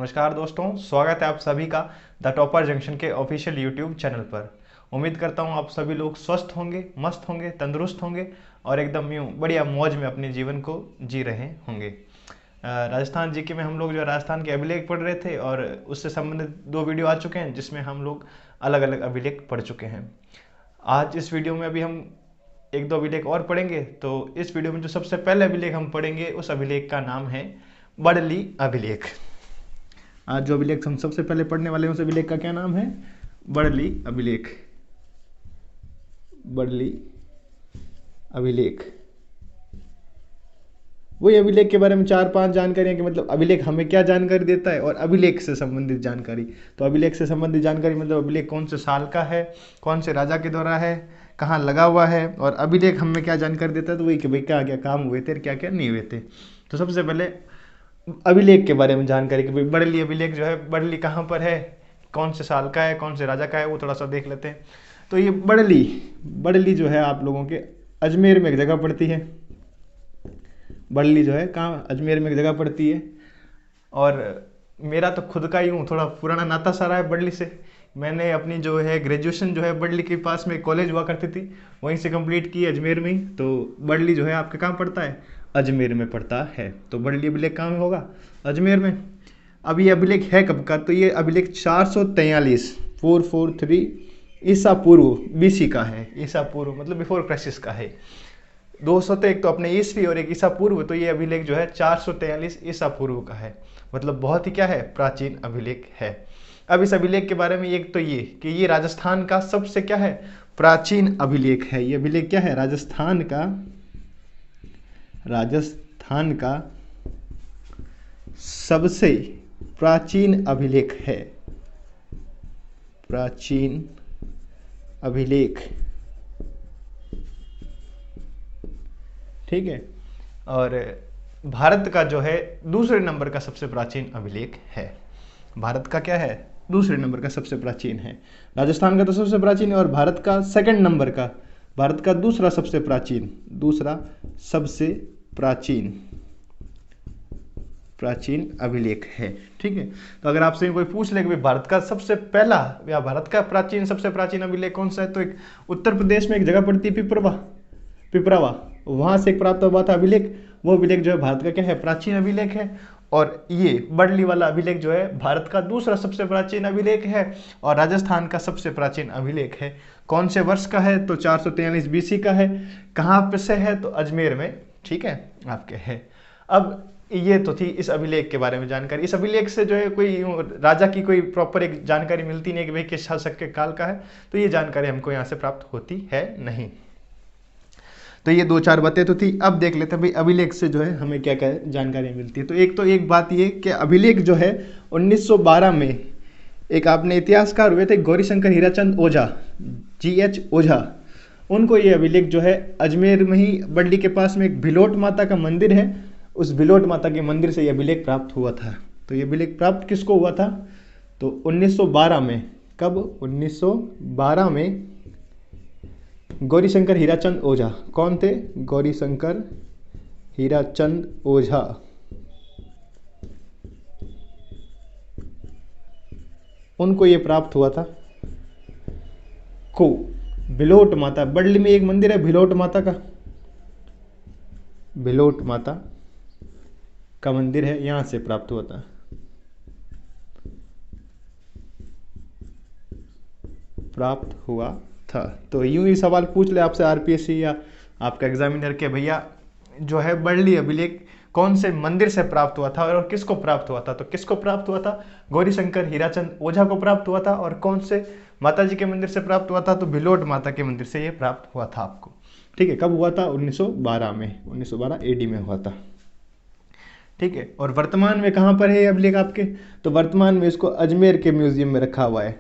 नमस्कार दोस्तों, स्वागत है आप सभी का द टॉपर जंक्शन के ऑफिशियल यूट्यूब चैनल पर। उम्मीद करता हूँ आप सभी लोग स्वस्थ होंगे, मस्त होंगे, तंदुरुस्त होंगे और एकदम यूँ बढ़िया मौज में अपने जीवन को जी रहे होंगे। राजस्थान जीके में हम लोग जो राजस्थान के अभिलेख पढ़ रहे थे और उससे संबंधित 2 वीडियो आ चुके हैं जिसमें हम लोग अलग अलग अभिलेख पढ़ चुके हैं। आज इस वीडियो में अभी हम 1-2 अभिलेख और पढ़ेंगे। तो इस वीडियो में जो सबसे पहले अभिलेख हम पढ़ेंगे उस अभिलेख का नाम है बड़ली अभिलेख। आज जो अभिलेख हम सबसे पहले पढ़ने वाले हैं उस अभिलेख का क्या नाम है? बड़ली अभिलेख। बड़ली अभिलेख वही अभिलेख के बारे में 4-5 जानकारियां कि मतलब अभिलेख हमें क्या जानकारी देता है और अभिलेख से संबंधित जानकारी। तो अभिलेख से संबंधित जानकारी मतलब अभिलेख कौन से साल का है, कौन से राजा के द्वारा है, कहाँ लगा हुआ है, और अभिलेख हमें क्या जानकारी देता है। तो वही कि भाई क्या क्या काम हुए थे, क्या क्या नहीं हुए थे। तो सबसे पहले अभिलेख के बारे में जानकारी कि भाई बड़ली अभिलेख जो है, बड़ली कहाँ पर है, कौन से साल का है, कौन से राजा का है, वो थोड़ा सा देख लेते हैं। तो ये बड़ली जो है आप लोगों के अजमेर में एक जगह पड़ती है। बड़ली जो है कहाँ, अजमेर में एक जगह पड़ती है। और मेरा तो खुद का ही हूँ थोड़ा पुराना नाता सारा है बड़ली से। मैंने अपनी जो है ग्रेजुएशन जो है बड़ली के पास में कॉलेज हुआ करती थी, वहीं से कंप्लीट की अजमेर में ही। तो बड़ली जो है आपके कहाँ पड़ता है? अजमेर में पड़ता है। तो बड़ली अभिलेख कहाँ में होगा? अजमेर में। अब ये अभिलेख है कब का? तो ये अभिलेख 443 ईसा पूर्व बीसी का है। ईसा पूर्व मतलब बिफोर क्राइसिस का है। 200 तो एक तो अपने ईस्वी और एक ईसा पूर्व। तो ये अभिलेख जो है 443 ईसा पूर्व का है। मतलब बहुत ही क्या है, प्राचीन अभिलेख है। अब इस अभिलेख के बारे में एक तो ये कि ये राजस्थान का सबसे क्या है, प्राचीन अभिलेख है। ये अभिलेख क्या है? राजस्थान का सबसे प्राचीन अभिलेख है। प्राचीन अभिलेख, ठीक है। और भारत का जो है दूसरे नंबर का सबसे प्राचीन अभिलेख है। भारत का क्या है? दूसरे नंबर का सबसे प्राचीन है। राजस्थान का तो सबसे प्राचीन है और भारत का सेकंड नंबर का, भारत का दूसरा सबसे प्राचीन अभिलेख है, ठीक है। तो अगर आपसे कोई पूछ ले कि भाई भारत का सबसे पहला या भारत का सबसे प्राचीन अभिलेख कौन सा है, तो एक उत्तर प्रदेश में एक जगह पड़ती है पिपरावा, वहां से एक प्राप्त हुआ था अभिलेख। वो अभिलेख जो है भारत का क्या है, प्राचीन अभिलेख है। और ये बड़ली वाला अभिलेख जो है भारत का दूसरा सबसे प्राचीन अभिलेख है और राजस्थान का सबसे प्राचीन अभिलेख है। कौन से वर्ष का है? तो 443 बीसी का है। कहाँ पे से है? तो अजमेर में, ठीक है, आपके है। अब ये तो थी इस अभिलेख के बारे में जानकारी। इस अभिलेख से जो है कोई राजा की कोई प्रॉपर एक जानकारी मिलती नहीं कि भाई किस शासक के काल का है। तो ये जानकारी हमको यहाँ से प्राप्त होती है नहीं। तो ये 2-4 बातें तो थी। अब देख लेते हैं भाई अभिलेख से जो है हमें क्या क्या जानकारी मिलती है। तो एक बात ये कि अभिलेख जो है 1912 में एक आपने इतिहासकार हुए थे गौरीशंकर हीराचंद ओझा, GH ओझा, उनको ये अभिलेख जो है अजमेर में ही बड़ली के पास में एक भिलोट माता का मंदिर है, उस भिलोट माता के मंदिर से ये अभिलेख प्राप्त हुआ था। तो ये अभिलेख प्राप्त किसको हुआ था? तो 1912 में। कब? 1912 में गौरीशंकर हीराचंद ओझा। कौन थे? गौरीशंकर हीराचंद ओझा। उनको ये प्राप्त हुआ था को भिलोट माता, बड़ली में एक मंदिर है भिलोट माता का, भिलोट माता का मंदिर है, यहां से प्राप्त हुआ था। प्राप्त हुआ था। तो यूं ही सवाल पूछ ले आपसे RPSC या आपका एग्जामिनर के भैया जो है बड़ली अभिलेख कौन से मंदिर से प्राप्त हुआ था और किसको प्राप्त हुआ था? तो किसको प्राप्त हुआ था? गौरीशंकर हीराचंद ओझा को प्राप्त हुआ था। और कौन से माता जी के मंदिर से प्राप्त हुआ था? तो भिलोट माता के मंदिर से ये प्राप्त हुआ था आपको, ठीक है। कब हुआ था? 1912 में, 1912 AD में हुआ था, ठीक है। और वर्तमान में कहाँ पर है ये अभिलेख आपके? तो वर्तमान में इसको अजमेर के म्यूजियम में रखा हुआ है।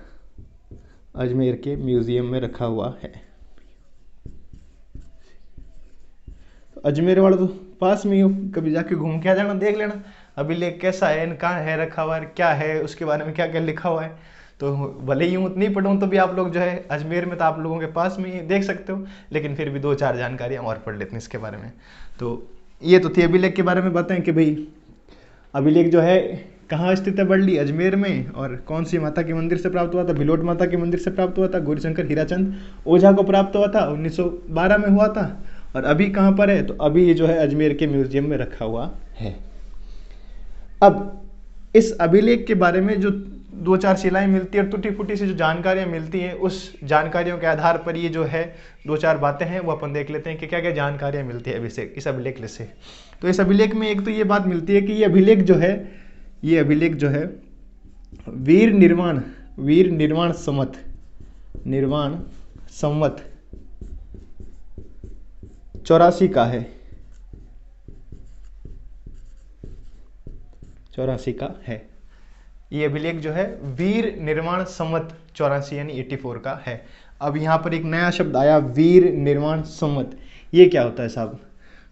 अजमेर के म्यूजियम में रखा हुआ है। तो अजमेर वाला तो पास में ही हो, कभी जाके घूम के आ जाना, देख लेना अभिलेख कैसा है, कहाँ है रखा हुआ है, क्या है, उसके बारे में क्या क्या लिखा हुआ है। तो भले ही उतनी पढ़ूँ तो भी आप लोग जो है अजमेर में तो आप लोगों के पास में ही देख सकते हो, लेकिन फिर भी 2-4 जानकारियाँ और पढ़ लेते हैं इसके बारे में। तो ये तो थी अभिलेख के बारे में बातें कि भाई अभिलेख जो है कहाँ स्थित है बरली? अजमेर में। और कौन सी माता के मंदिर से प्राप्त हुआ था? भिलोट माता के मंदिर से प्राप्त हुआ था। गौरीशंकर हीराचंद ओझा को प्राप्त हुआ था, 1912 में हुआ था। और अभी कहाँ पर है? तो अभी ये जो है अजमेर के म्यूजियम में रखा हुआ है। अब इस अभिलेख के बारे में जो दो चार शिलाएं मिलती है और टूटी फूटी सी जो जानकारियां मिलती हैं, उस जानकारियों के आधार पर ये जो है दो चार बातें हैं वो अपन देख लेते हैं कि क्या क्या जानकारियां मिलती है इस अभिलेख से। तो इस अभिलेख में एक तो ये बात मिलती है कि ये अभिलेख जो है वीर निर्वाण संवत 84 का है। 84 का है। ये अभिलेख जो है वीर निर्वाण संवत 84 यानी 84 का है। अब यहाँ पर एक नया शब्द आया, वीर निर्वाण संवत। ये क्या होता है साहब?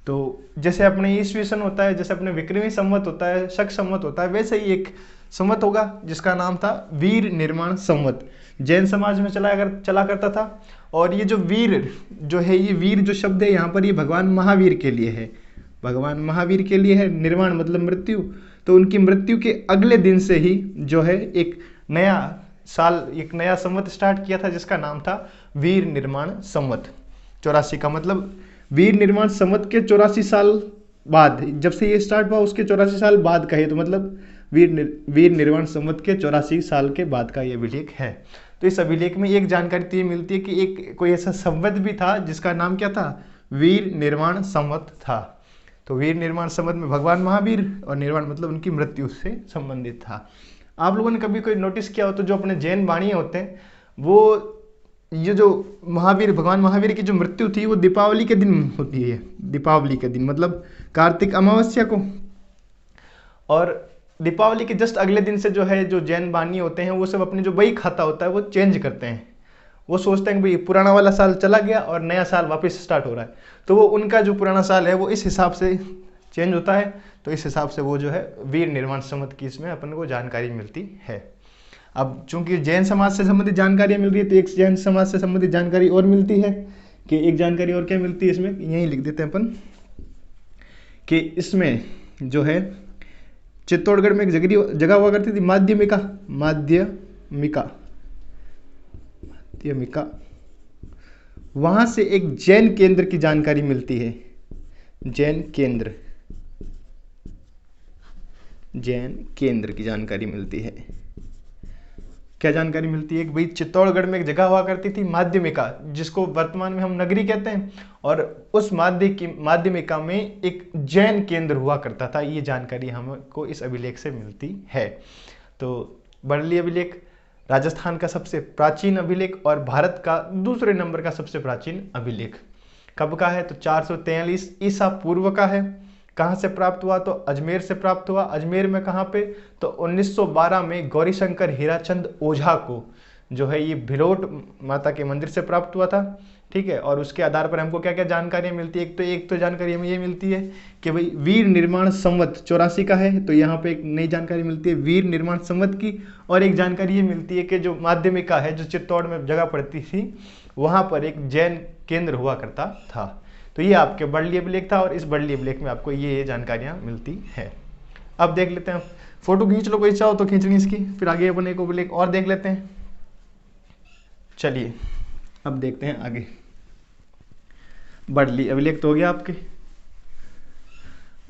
तो जैसे अपने ईस्वी सन होता है, जैसे अपने विक्रमी संवत होता है, शक संवत होता है, वैसे ही एक संवत होगा जिसका नाम था वीर निर्वाण संवत। जैन समाज में चला करता था। और ये जो वीर जो है, ये वीर जो शब्द है यहाँ पर ये भगवान महावीर के लिए है। भगवान महावीर के लिए है। निर्वाण मतलब मृत्यु। तो उनकी मृत्यु के अगले दिन से ही जो है एक नया साल, एक नया संवत स्टार्ट किया था जिसका नाम था वीर निर्वाण संवत 84 का। मतलब वीर निर्वाण संवत के 84 साल बाद, जब से ये स्टार्ट हुआ उसके 84 साल बाद का है। तो मतलब वीर निर्वाण संवत के 84 साल के बाद का ये अभिलेख है। तो इस अभिलेख में एक जानकारी तो ये मिलती है कि एक कोई ऐसा संवत भी था जिसका नाम क्या था? वीर निर्वाण संवत था। तो वीर निर्वाण संवत में भगवान महावीर, और निर्वाण मतलब उनकी मृत्यु से संबंधित था। आप लोगों ने कभी कोई नोटिस किया हो तो जो अपने जैन वाणी होते हैं, वो ये जो भगवान महावीर की जो मृत्यु थी वो दीपावली के दिन होती है। दीपावली के दिन मतलब कार्तिक अमावस्या को। और दीपावली के जस्ट अगले दिन से जो है जो जैन वाणी होते हैं वो सब अपने जो बही खाता होता है वो चेंज करते हैं। वो सोचते हैं कि भाई पुराना वाला साल चला गया और नया साल वापस स्टार्ट हो रहा है, तो वो उनका जो पुराना साल है वो इस हिसाब से चेंज होता है। तो इस हिसाब से वो जो है वीर निर्वाण संवत की इसमें अपन को जानकारी मिलती है। अब चूंकि जैन समाज से संबंधित जानकारियाँ मिल रही है तो एक जैन समाज से संबंधित जानकारी और मिलती है कि एक जानकारी और क्या मिलती है इसमें, यहीं लिख देते हैं अपन कि इसमें जो है चित्तौड़गढ़ में एक जगह हुआ करती थी माध्यमिका, वहां से एक जैन केंद्र की जानकारी मिलती है। जैन केंद्र की जानकारी मिलती है। क्या जानकारी मिलती है कि भाई चित्तौड़गढ़ में एक जगह हुआ करती थी माध्यमिका, जिसको वर्तमान में हम नगरी कहते हैं, और उस माध्यमिका में एक जैन केंद्र हुआ करता था। ये जानकारी हमको इस अभिलेख से मिलती है। तो बरली अभिलेख राजस्थान का सबसे प्राचीन अभिलेख और भारत का दूसरे नंबर का सबसे प्राचीन अभिलेख। कब का है? तो 443 ईसा पूर्व का है। कहाँ से प्राप्त हुआ? तो अजमेर से प्राप्त हुआ। अजमेर में कहाँ पे? तो 1912 में गौरीशंकर हीराचंद ओझा को जो है ये भिलोट माता के मंदिर से प्राप्त हुआ था। ठीक है। और उसके आधार पर हमको क्या क्या जानकारियाँ मिलती है? एक तो जानकारी हमें ये मिलती है कि भाई वीर निर्वाण संवत 84 का है, तो यहाँ पे एक नई जानकारी मिलती है वीर निर्वाण संवत की। और एक जानकारी ये मिलती है कि जो माध्यमिका है जो चित्तौड़ में जगह पड़ती थी, वहाँ पर एक जैन केंद्र हुआ करता था। तो ये आपके बरली अभिलेख था और इस बरली अभिलेख में आपको ये जानकारियाँ मिलती है। अब देख लेते हैं, फोटो खींच लो, कोई चाहो तो खींचनी इसकी, फिर आगे अपन एक अभिलेख और देख लेते हैं। चलिए अब देखते हैं आगे। बरली अभिलेख तो हो गया आपके।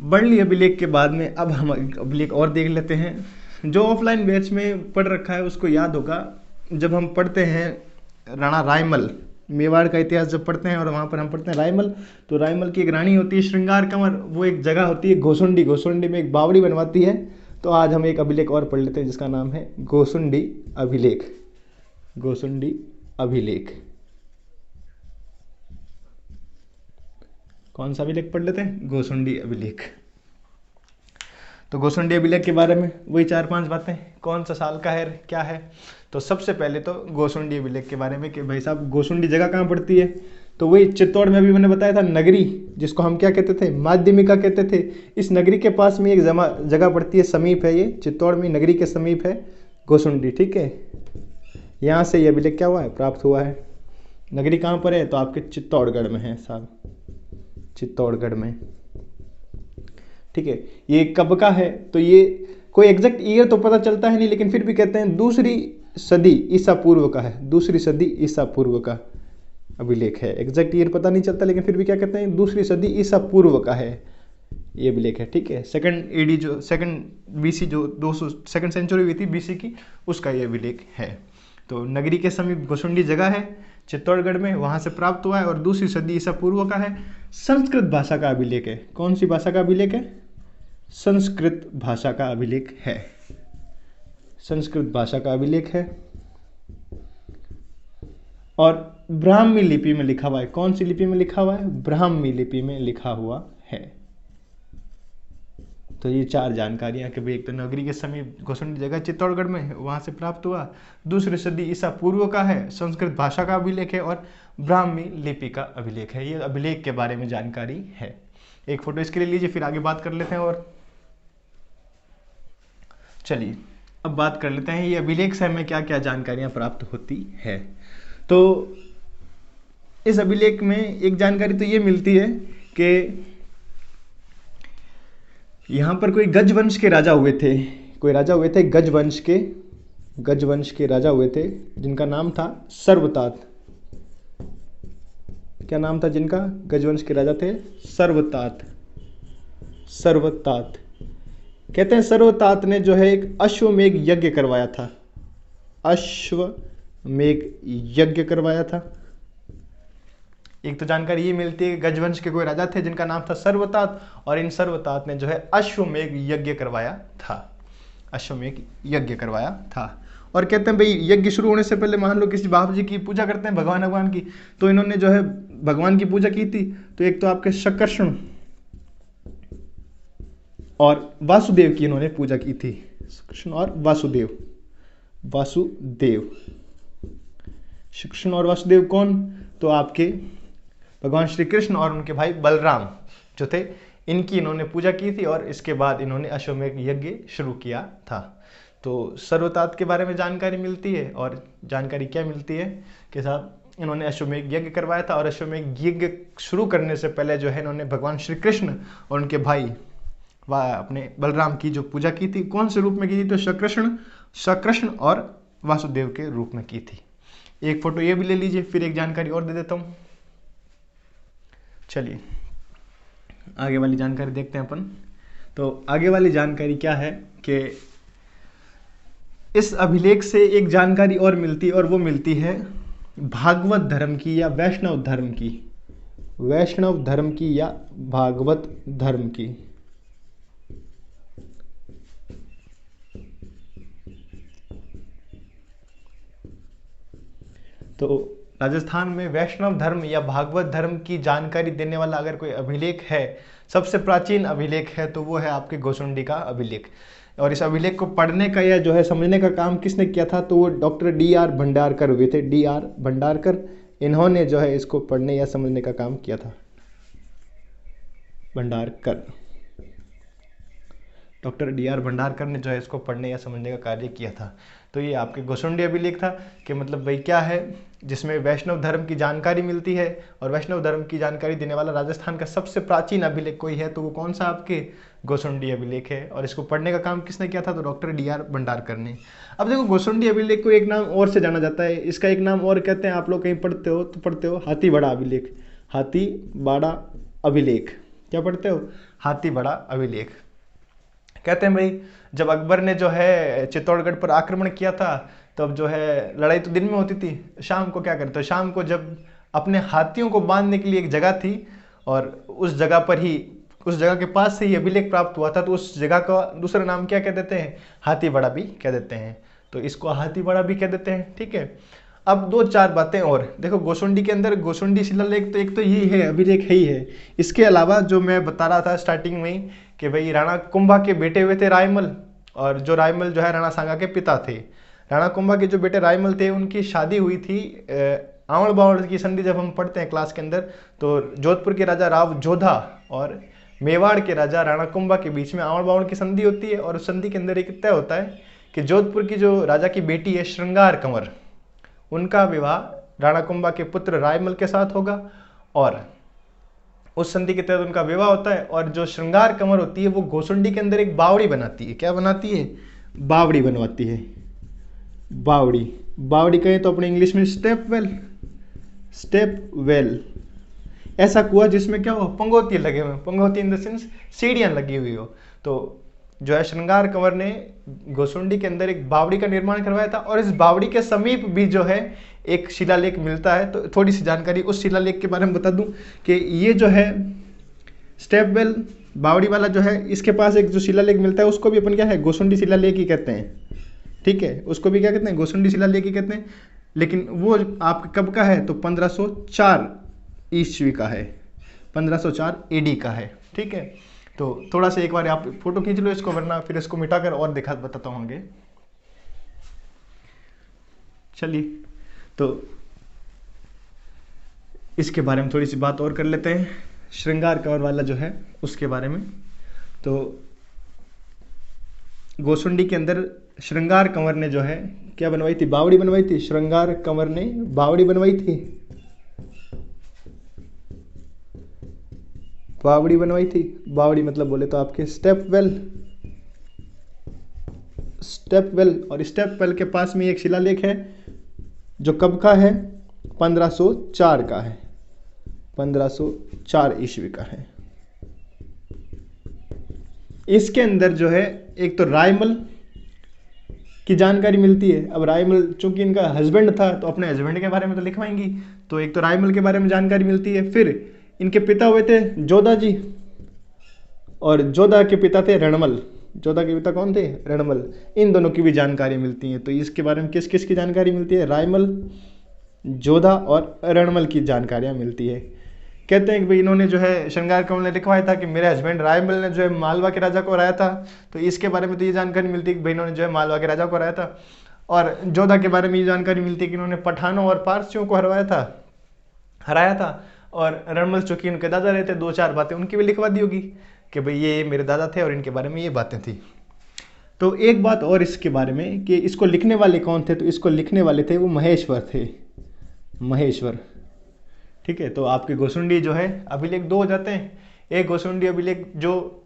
बरली अभिलेख के बाद में अब हम अभिलेख और देख लेते हैं। जो ऑफलाइन बैच में पढ़ रखा है उसको याद होगा, जब हम पढ़ते हैं राणा रायमल, मेवाड़ का इतिहास जब पढ़ते हैं और वहाँ पर हम पढ़ते हैं रायमल, तो रायमल की एक रानी होती है श्रृंगार कंवर, वो एक जगह होती है घोसुंडी, घोसुंडी में एक बावड़ी बनवाती है। तो आज हम एक अभिलेख और पढ़ लेते हैं जिसका नाम है घोसुंडी अभिलेख। घोसुंडी अभिलेख कौन सा अभिलेख पढ़ लेते हैं? घोसुंडी अभिलेख। तो घोसुंडी अभिलेख के बारे में वही 4-5 बातें, कौन सा साल का है, क्या है। तो सबसे पहले तो घोसुंडी अभिलेख के बारे में कि भाई साहब घोसुंडी जगह कहाँ पड़ती है? तो वही चित्तौड़ में अभी मैंने बताया था नगरी, जिसको हम क्या कहते थे? माध्यमिका कहते थे। इस नगरी के पास में एक जगह पड़ती है, समीप है, ये चित्तौड़ में नगरी के समीप है घोसुंडी। ठीक है, यहाँ से ये अभिलेख क्या हुआ है? प्राप्त हुआ है। नगरी कहाँ पर है? तो आपके चित्तौड़गढ़ में है साहब, चित्तौड़गढ़ में। ठीक है, ये कब का है, तो ये कोई एग्जैक्ट ईयर तो पता चलता है नहीं, लेकिन फिर भी कहते हैं दूसरी सदी ईसा पूर्व का है, दूसरी सदी ईसा पूर्व का अभिलेख है। एग्जैक्ट ईयर पता नहीं चलता, लेकिन फिर भी क्या कहते हैं, दूसरी सदी ईसा पूर्व का है ये अभिलेख है। ठीक है, सेकंड एडी जो सेकंड बीसी जो 200 सेकंड सेंचुरी हुई थी बीसी की, उसका ये अभिलेख है। तो नगरी के समीप गोसुंडी जगह है चित्तौड़गढ़ में, वहाँ से प्राप्त हुआ है और दूसरी सदी ईसा पूर्व का है। संस्कृत भाषा का अभिलेख है। कौन सी भाषा का अभिलेख है? संस्कृत भाषा का अभिलेख है। संस्कृत भाषा का अभिलेख है और ब्राह्मी लिपि में लिखा हुआ है। कौन सी लिपि में लिखा हुआ है? ब्राह्मी लिपि में लिखा हुआ है। तो ये चार जानकारियां कि भाई एक तो नगरी के समीप गोसुंडी जगह चित्तौड़गढ़ में, वहाँ से प्राप्त हुआ, दूसरी सदी ईसा पूर्व का है, संस्कृत भाषा का अभिलेख है और ब्राह्मी लिपि का अभिलेख है। ये अभिलेख के बारे में जानकारी है। एक फोटो इसके लिए लीजिए, फिर आगे बात कर लेते हैं। और चलिए अब बात कर लेते हैं ये अभिलेख से हमें क्या क्या जानकारियां प्राप्त होती है। तो इस अभिलेख में एक जानकारी तो ये मिलती है कि यहाँ पर कोई गजवंश के राजा हुए थे, कोई राजा हुए थे गजवंश के राजा हुए थे, जिनका नाम था सर्वतात। क्या नाम था जिनका? गजवंश के राजा थे सर्वतात। कहते हैं सर्वतात ने जो है एक अश्वमेघ यज्ञ करवाया था। अश्वमेघ यज्ञ करवाया था। एक तो जानकारी ये मिलती है कि गजवंश के कोई राजा थे जिनका नाम था सर्वतात, और इन सर्वतात ने जो है अश्वमेघ यज्ञ करवाया था। अश्वमेघ यज्ञ करवाया था। और कहते हैं भाई यज्ञ शुरू होने से पहले मान लो किसी बाबा जी की पूजा करते हैं, भगवान की, तो इन्होंने जो है भगवान की पूजा की थी। तो एक तो आपके शकृष्ण और वासुदेव की इन्होंने पूजा की थी। कृष्ण और वासुदेव। कृष्ण और वासुदेव कौन? तो आपके भगवान श्री कृष्ण और उनके भाई बलराम जो थे, इनकी इन्होंने पूजा की थी और इसके बाद इन्होंने अश्वमेघ यज्ञ शुरू किया था। तो सर्वतात के बारे में जानकारी मिलती है। और जानकारी क्या मिलती है कि साहब इन्होंने अश्वमेघ यज्ञ करवाया था, और अश्वमेघ यज्ञ शुरू करने से पहले जो है इन्होंने भगवान श्री कृष्ण और उनके भाई अपने बलराम की जो पूजा की थी, कौन से रूप में की थी? तो शकृष्ण और वासुदेव के रूप में की थी। एक फोटो ये भी ले लीजिए, फिर एक जानकारी और दे देता हूँ। चलिए आगे वाली जानकारी देखते हैं अपन। तो आगे वाली जानकारी क्या है कि इस अभिलेख से एक जानकारी और मिलती है, और वो मिलती है भागवत धर्म की या वैष्णव धर्म की। वैष्णव धर्म की या भागवत धर्म की। तो राजस्थान में वैष्णव धर्म या भागवत धर्म की जानकारी देने वाला अगर कोई अभिलेख है, सबसे प्राचीन अभिलेख है, तो वो है आपके गोसुंडी का अभिलेख। और इस अभिलेख को पढ़ने का या जो है समझने का काम किसने किया था? तो वो डॉक्टर D.R. भंडारकर हुए थे। D.R. भंडारकर, इन्होंने जो है इसको पढ़ने या समझने का काम किया था। Doctor D.R. भंडारकर ने जो है इसको पढ़ने या समझने का कार्य किया था। तो ये आपके गोसुंडी अभिलेख था कि मतलब भाई क्या है, जिसमें वैष्णव धर्म की जानकारी मिलती है। और वैष्णव धर्म की जानकारी देने वाला राजस्थान का सबसे प्राचीन अभिलेख कोई है तो वो कौन सा? आपके गोसुंडी अभिलेख है। और इसको पढ़ने का काम किसने किया था? तो डॉक्टर D.R. भंडारकर ने। अब देखो गोसुंडी अभिलेख को एक नाम और से जाना जाता है, इसका एक नाम और कहते हैं, आप लोग कहीं पढ़ते हो हाथीबड़ा अभिलेख। हाथीबड़ा अभिलेख। क्या पढ़ते हो? हाथीबड़ा अभिलेख। कहते हैं भाई जब अकबर ने जो है चित्तौड़गढ़ पर आक्रमण किया था, तब जो है लड़ाई तो दिन में होती थी, शाम को क्या करते? शाम को जब अपने हाथियों को बांधने के लिए एक जगह थी, और उस जगह के पास से ही अभिलेख प्राप्त हुआ था, तो उस जगह का दूसरा नाम क्या कह देते हैं? हाथीबड़ा भी कह देते हैं। तो इसको हाथीबड़ा भी कह देते हैं। ठीक है। अब दो चार बातें और देखो, गोसुंडी के अंदर गोसुंडी शिलालेख तो एक तो यही है, अभिलेख है ही है। इसके अलावा जो मैं बता रहा था स्टार्टिंग में ही कि भाई राणा कुंभा के बेटे हुए थे रायमल, और जो रायमल जो है राणा सांगा के पिता थे। राणा कुंभा के जो बेटे रायमल थे, उनकी शादी हुई थी आवड़ बावड़ की संधि जब हम पढ़ते हैं क्लास के अंदर, तो जोधपुर के राजा राव जोधा और मेवाड़ के राजा राणा कुंभा के बीच में आवड़ बावड़ की संधि होती है। और उस संधि के अंदर एक तय होता है कि जोधपुर की जो राजा की बेटी है श्रृंगार कंवर, उनका विवाह राणा कुंभा के पुत्र रायमल के साथ होगा, और उस संधि के तहत उनका विवाह होता है। और जो श्रृंगार कंवर होती है वो घोसुंडी के अंदर एक बावड़ी बनाती है। क्या बनाती है? बावड़ी बनवाती है। बावड़ी, बावड़ी कहें तो अपने इंग्लिश में स्टेप वेल, स्टेप वेल। ऐसा कुआ जिसमें क्या हो, पंगोती लगे हुए, पंगोती इन द सेंस सीढ़ियां लगी हुई हो। तो जो है श्रृंगार कंवर ने घोसुंडी के अंदर एक बावड़ी का निर्माण करवाया था। और इस बावड़ी के समीप भी जो है एक शिलालेख मिलता है। तो थोड़ी सी जानकारी उस शिलालेख के बारे में बता दूं कि ये जो है स्टेपवेल बावड़ी वाला जो है, इसके पास एक जो शिलालेख मिलता है उसको भी अपन क्या है, घोसुंडी शिलालेख ही कहते हैं। ठीक है, उसको भी क्या कहते हैं, घोसुंडी शिलालेख ही कहते हैं। लेकिन वो आपके कब का है, तो 1504 ईस्वी का है, 1504 एडी का है। ठीक है, तो थोड़ा सा एक बार आप फोटो खींच लो इसको, वरना फिर इसको मिटाकर और दिखा बताता हूँ आगे। चलिए, तो इसके बारे में थोड़ी सी बात और कर लेते हैं, श्रृंगार कंवर वाला जो है उसके बारे में। तो घोसुंडी के अंदर श्रृंगार कंवर ने जो है क्या बनवाई थी, बावड़ी बनवाई थी। श्रृंगार कंवर ने बावड़ी बनवाई थी, बावड़ी बनवाई थी। बावड़ी मतलब बोले तो आपके स्टेप वेल, स्टेप वेल। और स्टेप वेल के पास में एक शिलालेख है जो कब का है, 1504 का है, 1504 ईस्वी का है। इसके अंदर जो है एक तो रायमल की जानकारी मिलती है। अब रायमल चूंकि इनका हस्बैंड था तो अपने हस्बैंड के बारे में तो लिखवाएंगी, तो एक तो रायमल के बारे में जानकारी मिलती है। फिर इनके पिता हुए थे जोधा जी, और जोधा के पिता थे रणमल। जोधा के पिता कौन थे, रणमल। इन दोनों की भी जानकारी मिलती है। तो इसके बारे में किस किस की जानकारी मिलती है, रायमल, जोधा और रणमल की जानकारियाँ मिलती है। कहते हैं कि भाई इन्होंने जो है श्रृंगार कंवर ने लिखवाया था कि मेरे हस्बैंड रायमल ने जो है मालवा के राजा को हराया था। तो इसके बारे में तो ये जानकारी मिलती है कि भाई इन्होंने जो है मालवा के राजा को हराया था। और जोधा के बारे में ये जानकारी मिलती है कि इन्होंने पठानों और पारसियों को हराया था। और रणमल चूंकि उनके दादा रहते, दो चार बातें उनकी भी लिखवा दी होगी कि भाई ये मेरे दादा थे और इनके बारे में ये बातें थी। तो एक बात और इसके बारे में कि इसको लिखने वाले कौन थे, तो इसको लिखने वाले थे वो महेश्वर थे, महेश्वर। ठीक है, तो आपके घोसुंडी जो है अभिलेख दो हो जाते हैं। एक घोसुंडी अभिलेख जो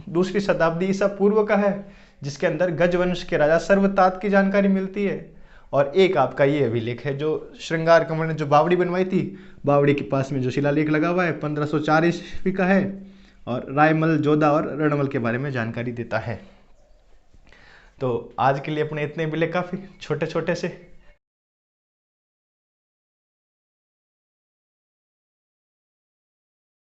दूसरी शताब्दी ईसा पूर्व का है, जिसके अंदर गजवंश के राजा सर्वतात की जानकारी मिलती है। और एक आपका ये अभिलेख है जो श्रृंगार कंवर ने जो बावड़ी बनवाई थी, बावड़ी के पास में जो शिलालेख लगा हुआ है 1504 ईस्वी का है। और रायमल, जोधा और रणमल के बारे में जानकारी देता है। तो आज के लिए अपने इतने अभिलेख काफ़ी छोटे छोटे से